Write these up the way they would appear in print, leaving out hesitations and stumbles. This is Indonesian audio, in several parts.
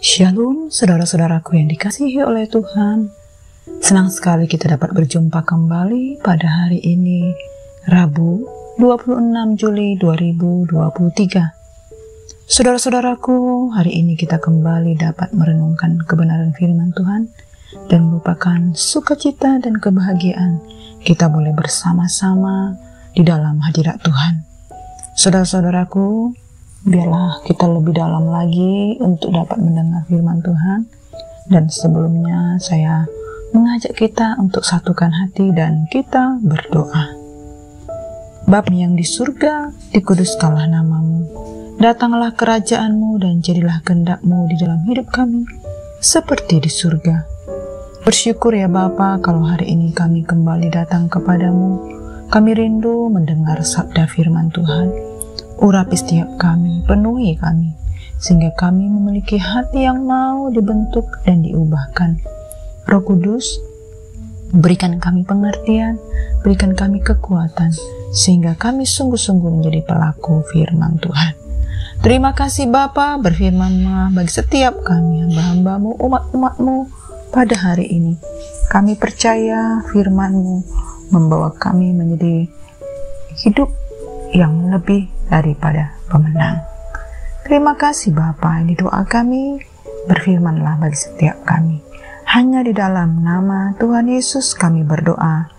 Shalom, saudara-saudaraku yang dikasihi oleh Tuhan. Senang sekali kita dapat berjumpa kembali pada hari ini, Rabu 26 Juli 2023. Saudara-saudaraku, hari ini kita kembali dapat merenungkan kebenaran firman Tuhan dan merupakan sukacita dan kebahagiaan kita boleh bersama-sama di dalam hadirat Tuhan. Saudara-saudaraku, biarlah kita lebih dalam lagi untuk dapat mendengar firman Tuhan. Dan sebelumnya saya mengajak kita untuk satukan hati dan kita berdoa. Bapa yang di surga, dikuduskanlah namamu. Datanglah kerajaanmu dan jadilah kehendak-mu di dalam hidup kami, seperti di surga. Bersyukur ya Bapa kalau hari ini kami kembali datang kepadamu. Kami rindu mendengar sabda firman Tuhan. Urapi setiap kami, penuhi kami, sehingga kami memiliki hati yang mau dibentuk dan diubahkan. Roh Kudus, berikan kami pengertian, berikan kami kekuatan, sehingga kami sungguh-sungguh menjadi pelaku firman Tuhan. Terima kasih Bapa, berfirmanlah bagi setiap kami, hamba-hambamu, umat-umatmu pada hari ini. Kami percaya firman-Mu membawa kami menjadi hidup yang lebih daripada pemenang. Terima kasih Bapa, ini doa kami, berfirmanlah bagi setiap kami. Hanya di dalam nama Tuhan Yesus kami berdoa.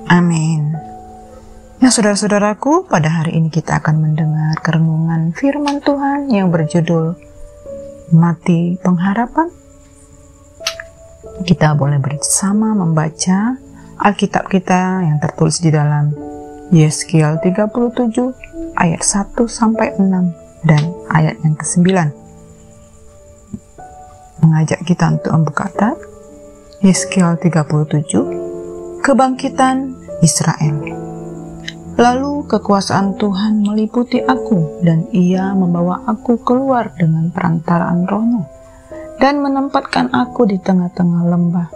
Amin. Nah saudara-saudaraku, pada hari ini kita akan mendengar kerenungan firman Tuhan yang berjudul Mati Pengharapan. Kita boleh bersama membaca Alkitab kita yang tertulis di dalam Yeskiel 37 ayat 1-6 dan ayat yang ke-9. Mengajak kita untuk membuka tab Yeskiel 37, Kebangkitan Israel. Lalu kekuasaan Tuhan meliputi aku, dan Ia membawa aku keluar dengan perantaraan Roh-Nya, dan menempatkan aku di tengah-tengah lembah,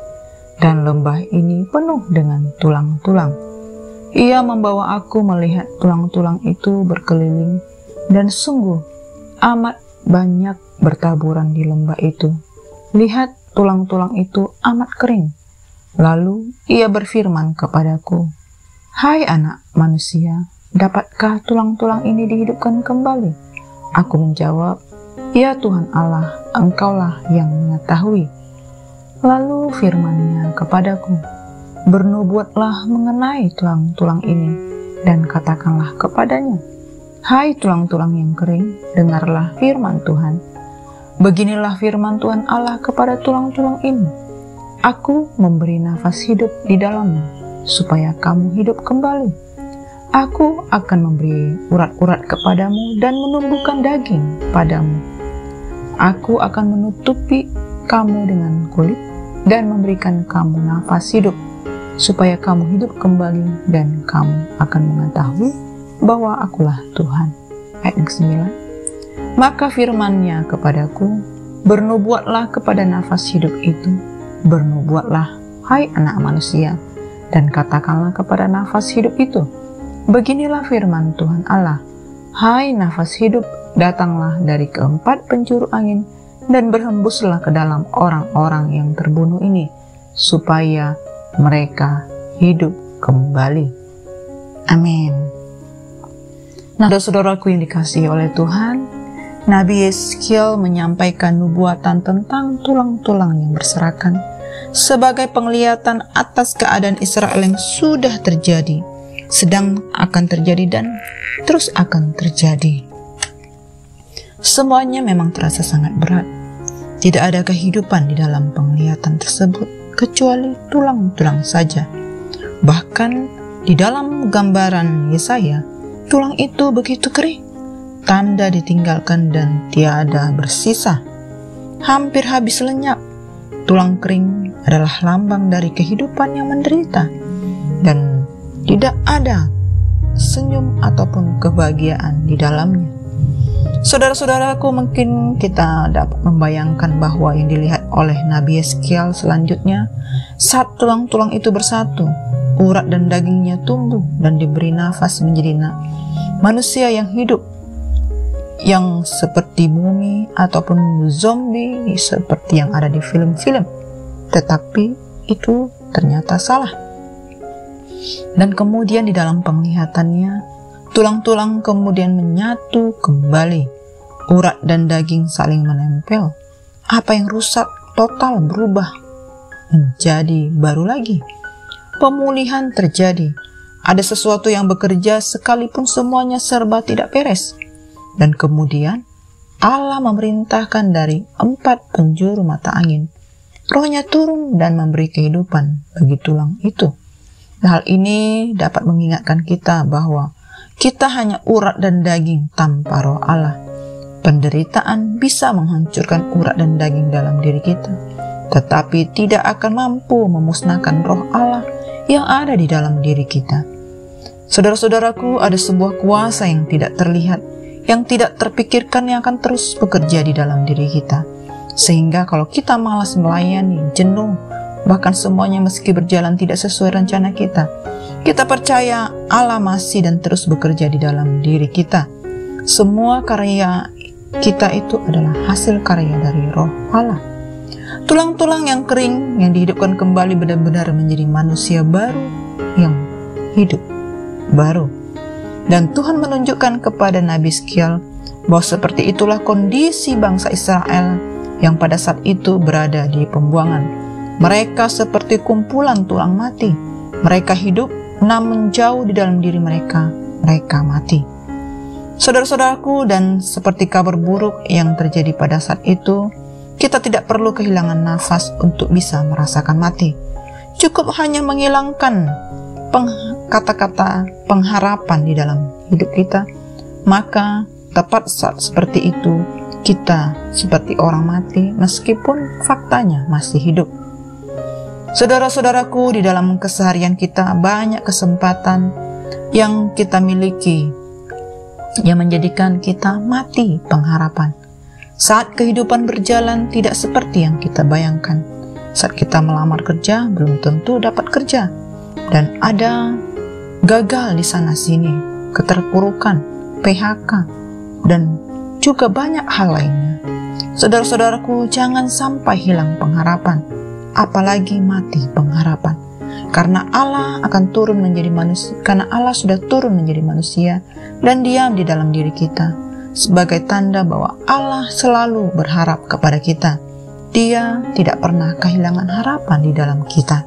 dan lembah ini penuh dengan tulang-tulang. Ia membawa aku melihat tulang-tulang itu berkeliling, dan sungguh amat banyak bertaburan di lembah itu. Lihat, tulang-tulang itu amat kering. Lalu ia berfirman kepadaku, "Hai anak manusia, dapatkah tulang-tulang ini dihidupkan kembali?" Aku menjawab, "Ya Tuhan Allah, Engkaulah yang mengetahui." Lalu firman-Nya kepadaku, "Bernubuatlah mengenai tulang-tulang ini, dan katakanlah kepadanya, hai tulang-tulang yang kering, dengarlah firman Tuhan. Beginilah firman Tuhan Allah kepada tulang-tulang ini. Aku memberi nafas hidup di dalammu, supaya kamu hidup kembali. Aku akan memberi urat-urat kepadamu dan menumbuhkan daging padamu. Aku akan menutupi kamu dengan kulit dan memberikan kamu nafas hidup, supaya kamu hidup kembali dan kamu akan mengetahui bahwa akulah Tuhan." Ayat ke-9. Maka firman-Nya kepadaku, "Bernubuatlah kepada nafas hidup itu, bernubuatlah, hai anak manusia, dan katakanlah kepada nafas hidup itu, beginilah firman Tuhan Allah, hai nafas hidup, datanglah dari keempat penjuru angin, dan berhembuslah ke dalam orang-orang yang terbunuh ini, supaya mereka hidup kembali." Amin. Nah, saudaraku yang dikasihi oleh Tuhan, Nabi Yeskiel menyampaikan nubuatan tentang tulang-tulang yang berserakan sebagai penglihatan atas keadaan Israel yang sudah terjadi, sedang akan terjadi, dan terus akan terjadi. Semuanya memang terasa sangat berat. Tidak ada kehidupan di dalam penglihatan tersebut, kecuali tulang-tulang saja. Bahkan di dalam gambaran Yesaya, tulang itu begitu kering, tanda ditinggalkan dan tiada bersisa, hampir habis lenyap. Tulang kering adalah lambang dari kehidupan yang menderita, dan tidak ada senyum ataupun kebahagiaan di dalamnya. Saudara-saudaraku, mungkin kita dapat membayangkan bahwa yang dilihat oleh Nabi Yeskiel selanjutnya, saat tulang-tulang itu bersatu, urat dan dagingnya tumbuh dan diberi nafas menjadi manusia yang hidup. yang seperti mumi ataupun zombie seperti yang ada di film-film. Tetapi itu ternyata salah. Dan kemudian di dalam penglihatannya, tulang-tulang kemudian menyatu kembali. Urat dan daging saling menempel. Apa yang rusak total berubah menjadi baru lagi. Pemulihan terjadi. Ada sesuatu yang bekerja sekalipun semuanya serba tidak beres. Dan kemudian Allah memerintahkan dari 4 penjuru mata angin. Rohnya turun dan memberi kehidupan bagi tulang itu. Hal ini dapat mengingatkan kita bahwa kita hanya urat dan daging tanpa roh Allah. Penderitaan bisa menghancurkan urat dan daging dalam diri kita, tetapi tidak akan mampu memusnahkan roh Allah yang ada di dalam diri kita. Saudara-saudaraku, ada sebuah kuasa yang tidak terlihat, yang tidak terpikirkan yang akan terus bekerja di dalam diri kita. Sehingga kalau kita malas melayani, jenuh, bahkan semuanya meski berjalan tidak sesuai rencana kita, kita percaya Allah masih dan terus bekerja di dalam diri kita. Semua karya kita itu adalah hasil karya dari roh Allah. Tulang-tulang yang kering yang dihidupkan kembali benar-benar menjadi manusia baru yang hidup baru. Dan Tuhan menunjukkan kepada Nabi Hizkiel bahwa seperti itulah kondisi bangsa Israel yang pada saat itu berada di pembuangan. Mereka seperti kumpulan tulang mati. Mereka hidup namun jauh di dalam diri mereka mati. Saudara-saudaraku, dan seperti kabar buruk yang terjadi pada saat itu, kita tidak perlu kehilangan nafas untuk bisa merasakan mati. Cukup hanya menghilangkan kata-kata pengharapan di dalam hidup kita, maka tepat saat seperti itu kita seperti orang mati meskipun faktanya masih hidup. Saudara-saudaraku, di dalam keseharian kita banyak kesempatan yang kita miliki yang menjadikan kita mati pengharapan. Saat kehidupan berjalan tidak seperti yang kita bayangkan. Saat kita melamar kerja, belum tentu dapat kerja. Dan ada gagal di sana-sini, keterpurukan, PHK, dan juga banyak hal lainnya. Saudara-saudaraku, jangan sampai hilang pengharapan, apalagi mati pengharapan. Karena Allah akan turun menjadi manusia, karena Allah sudah turun menjadi manusia dan diam di dalam diri kita, sebagai tanda bahwa Allah selalu berharap kepada kita. Dia tidak pernah kehilangan harapan di dalam kita.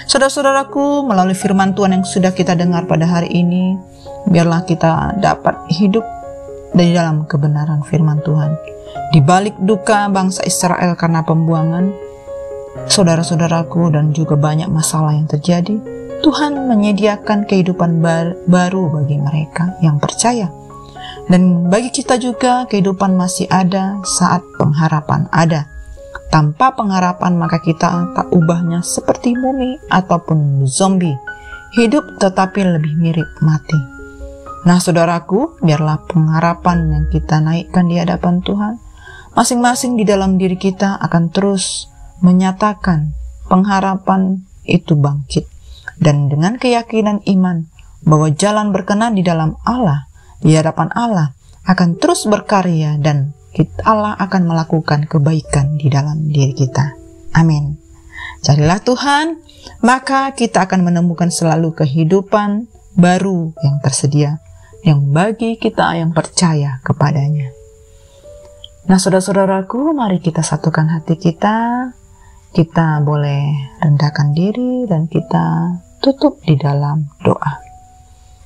Saudara-saudaraku, melalui firman Tuhan yang sudah kita dengar pada hari ini, biarlah kita dapat hidup dari dalam kebenaran firman Tuhan. Di balik duka bangsa Israel karena pembuangan, saudara-saudaraku, dan juga banyak masalah yang terjadi, Tuhan menyediakan kehidupan baru bagi mereka yang percaya. Dan bagi kita juga kehidupan masih ada saat pengharapan ada. Tanpa pengharapan maka kita tak ubahnya seperti mumi ataupun zombie, hidup tetapi lebih mirip mati. Nah saudaraku, biarlah pengharapan yang kita naikkan di hadapan Tuhan, masing-masing di dalam diri kita akan terus menyatakan pengharapan itu bangkit. Dan dengan keyakinan iman bahwa jalan berkenan di dalam Allah, di hadapan Allah akan terus berkarya dan Allah akan melakukan kebaikan di dalam diri kita. Amin. Carilah Tuhan, maka kita akan menemukan selalu kehidupan baru yang tersedia, yang bagi kita yang percaya kepadanya. Nah saudara-saudaraku, mari kita satukan hati kita. Kita boleh rendahkan diri dan kita tutup di dalam doa.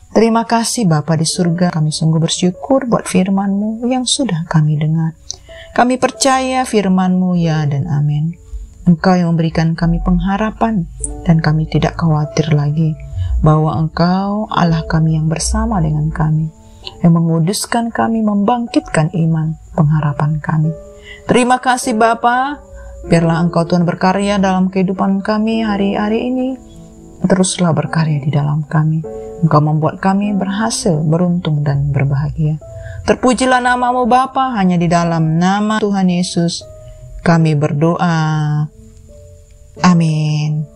Terima kasih Bapa di surga, kami sungguh bersyukur buat firman-Mu yang sudah kami dengar. Kami percaya firman-Mu ya dan amin. Engkau yang memberikan kami pengharapan dan kami tidak khawatir lagi bahwa Engkau Allah kami yang bersama dengan kami, yang menguduskan kami, membangkitkan iman pengharapan kami. Terima kasih Bapa, biarlah Engkau Tuhan berkarya dalam kehidupan kami hari-hari ini. Teruslah berkarya di dalam kami. Engkau membuat kami berhasil, beruntung dan berbahagia. Terpujilah nama-Mu Bapa, hanya di dalam nama Tuhan Yesus kami berdoa. Amin.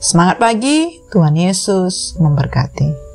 Semangat pagi, Tuhan Yesus memberkati.